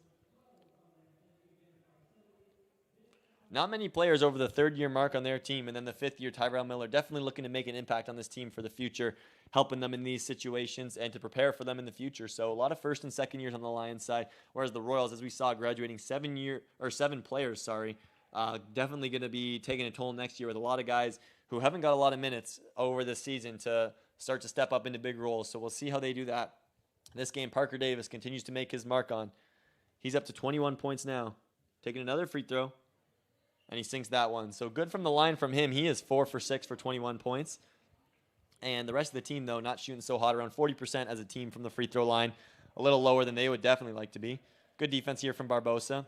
Not many players over the 3rd-year mark on their team, and then the 5th-year Tyrell Miller definitely looking to make an impact on this team for the future, helping them in these situations and to prepare for them in the future. So a lot of 1st and 2nd years on the Lions side, whereas the Royals, as we saw, graduating 7 players, definitely going to be taking a toll next year with a lot of guys who haven't got a lot of minutes over this season to start to step up into big roles. So we'll see how they do that. This game, Parker Davis continues to make his mark on. He's up to 21 points now. Taking another free throw. And he sinks that one. So good from the line from him. He is 4 for 6 for 21 points. And the rest of the team, though, not shooting so hot. Around 40% as a team from the free throw line. A little lower than they would definitely like to be. Good defense here from Barbosa.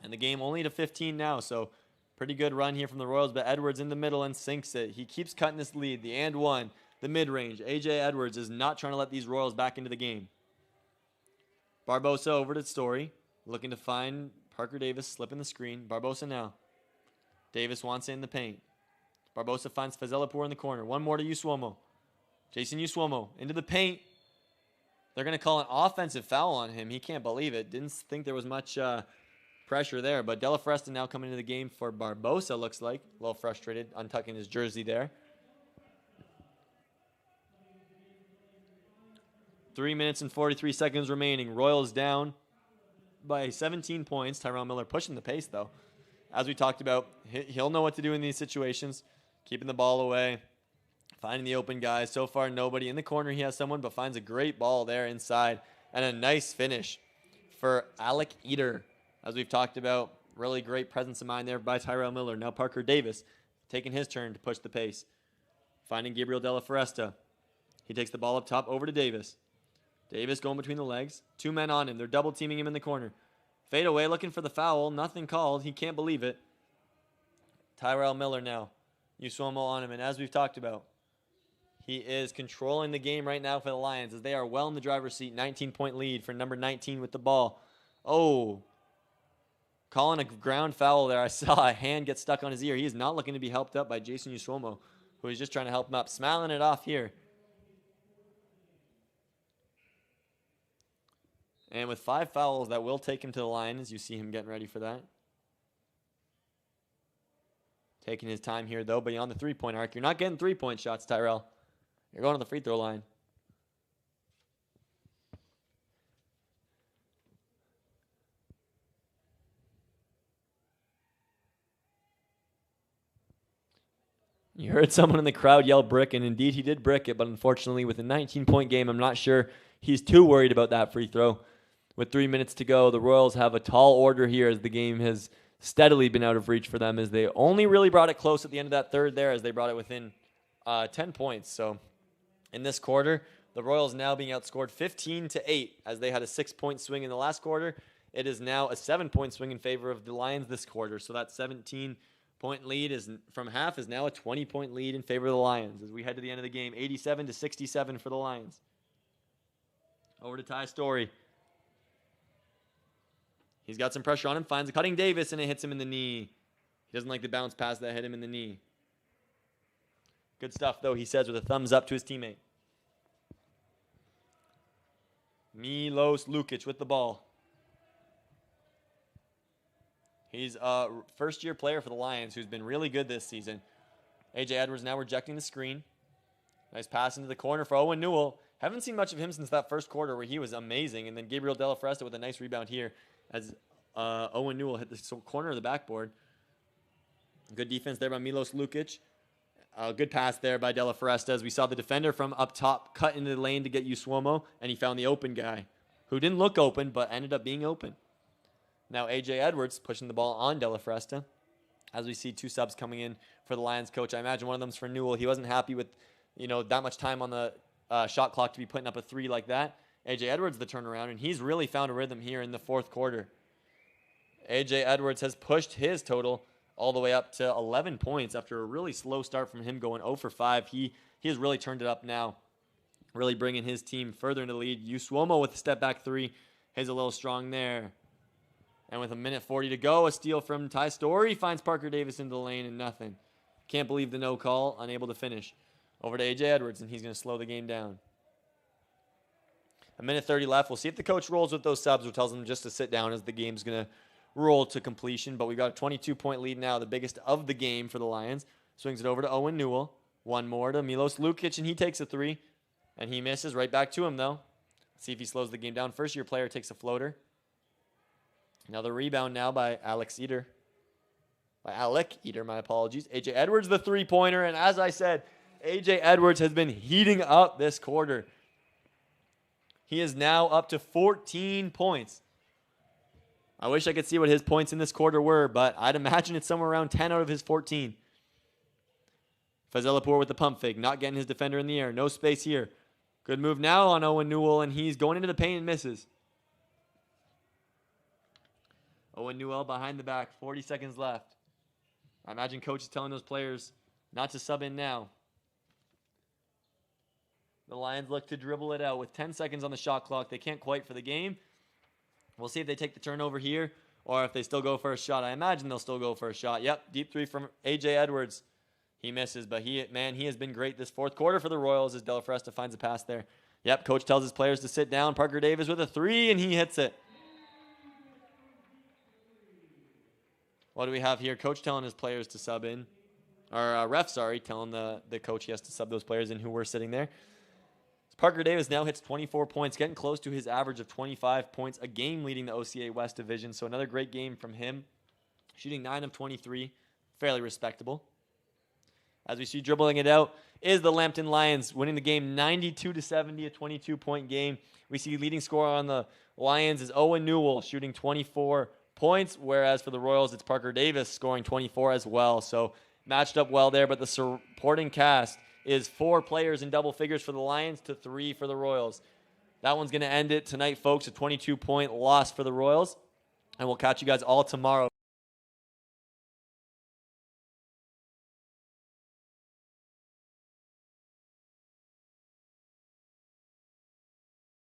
And the game only to 15 now. So pretty good run here from the Royals. But Edwards in the middle and sinks it. He keeps cutting this lead. The and one. The mid-range. A.J. Edwards is not trying to let these Royals back into the game. Barbosa over to Story. Looking to find Parker Davis slipping the screen. Barbosa now. Davis wants it in the paint. Barbosa finds Fazelapour in the corner. One more to Usuomo. Jason Usuomo into the paint. They're going to call an offensive foul on him. He can't believe it. Didn't think there was much pressure there. But Della Foresta now coming into the game for Barbosa, looks like. A little frustrated, untucking his jersey there. 3 minutes and 43 seconds remaining. Royals down by 17 points. Tyrell Miller pushing the pace, though. As we talked about, he'll know what to do in these situations. Keeping the ball away. Finding the open guys. So far, nobody. In the corner, he has someone, but finds a great ball there inside. And a nice finish for Alec Eater. As we've talked about, really great presence of mind there by Tyrell Miller. Now Parker Davis taking his turn to push the pace. Finding Gabriel Della Foresta. He takes the ball up top over to Davis. Davis going between the legs. 2 men on him. They're double teaming him in the corner. Fade away, looking for the foul. Nothing called. He can't believe it. Tyrell Miller now. Usuomo on him. And as we've talked about, he is controlling the game right now for the Lions as they are well in the driver's seat. 19-point lead for number 19 with the ball. Oh. Calling a ground foul there. I saw a hand get stuck on his ear. He is not looking to be helped up by Jason Usuomo, who is just trying to help him up. Smiling it off here. And with 5 fouls, that will take him to the line as you see him getting ready for that. Taking his time here, though, beyond the three-point arc. You're not getting three-point shots, Tyrell. You're going to the free throw line. You heard someone in the crowd yell brick, and indeed he did brick it, but unfortunately with a 19-point game, I'm not sure he's too worried about that free throw. With 3 minutes to go, the Royals have a tall order here as the game has steadily been out of reach for them as they only really brought it close at the end of that third there as they brought it within 10 points. So in this quarter, the Royals now being outscored 15-8 as they had a 6-point swing in the last quarter. It is now a 7-point swing in favor of the Lions this quarter. So that 17-point lead is from half is now a 20-point lead in favor of the Lions as we head to the end of the game. 87-67 for the Lions. Over to Ty Story. He's got some pressure on him, finds a cutting Davis, and it hits him in the knee. He doesn't like the bounce pass that hit him in the knee. Good stuff, though, he says with a thumbs up to his teammate. Milos Lukic with the ball. He's a first-year player for the Lions who's been really good this season. A.J. Edwards now rejecting the screen. Nice pass into the corner for Owen Newell. Haven't seen much of him since that first quarter where he was amazing. And then Gabriel Della Foresta with a nice rebound here as Owen Newell hit the corner of the backboard. Good defense there by Milos Lukic. Good pass there by Della Foresta as we saw the defender from up top cut into the lane to get Usuomo, and he found the open guy who didn't look open but ended up being open. Now A.J. Edwards pushing the ball on De La Fresta. As we see 2 subs coming in for the Lions coach. I imagine one of them's for Newell. He wasn't happy with, that much time on the shot clock to be putting up a 3 like that. A.J. Edwards the turnaround, and he's really found a rhythm here in the fourth quarter. A.J. Edwards has pushed his total all the way up to 11 points after a really slow start from him going 0 for 5. He has really turned it up now, really bringing his team further into the lead. Usuomo with a step back 3. He's a little strong there. And with 1:40 to go, a steal from Ty Story finds Parker Davis into the lane and nothing. Can't believe the no call, unable to finish. Over to A.J. Edwards, and he's going to slow the game down. 1:30 left. We'll see if the coach rolls with those subs or tells them just to sit down as the game's going to roll to completion. But we've got a 22-point lead now, the biggest of the game for the Lions. Swings it over to Owen Newell. One more to Milos Lukic, and he takes a 3. And he misses. Right back to him, though. Let's see if he slows the game down. First-year player takes a floater. Another rebound now by Alec Eater, my apologies. A.J. Edwards, the 3-pointer. And as I said, A.J. Edwards has been heating up this quarter. He is now up to 14 points. I wish I could see what his points in this quarter were, but I'd imagine it's somewhere around 10 out of his 14. Fazelapour with the pump fake, not getting his defender in the air. No space here. Good move now on Owen Newell, and he's going into the paint and misses. Owen Newell behind the back, 40 seconds left. I imagine coach is telling those players not to sub in now. The Lions look to dribble it out with 10 seconds on the shot clock. They can't quite for the game. We'll see if they take the turnover here or if they still go for a shot. I imagine they'll still go for a shot. Yep, deep 3 from A.J. Edwards. He misses, but he has been great this fourth quarter for the Royals as De La Fresta finds a pass there. Yep, coach tells his players to sit down. Parker Davis with a 3, and he hits it. What do we have here? Coach telling his players to sub in. Or ref, telling the coach he has to sub those players in who were sitting there. Parker Davis now hits 24 points, getting close to his average of 25 points a game, leading the OCAA West Division. So another great game from him. Shooting 9 of 23, fairly respectable. As we see dribbling it out is the Lambton Lions, winning the game 92-70, a 22-point game. We see leading scorer on the Lions is Owen Newell, shooting 24 points, whereas for the Royals, it's Parker Davis scoring 24 as well. So matched up well there, but the supporting cast is 4 players in double figures for the Lions to 3 for the Royals. That one's going to end it tonight, folks, a 22-point loss for the Royals. And we'll catch you guys all tomorrow.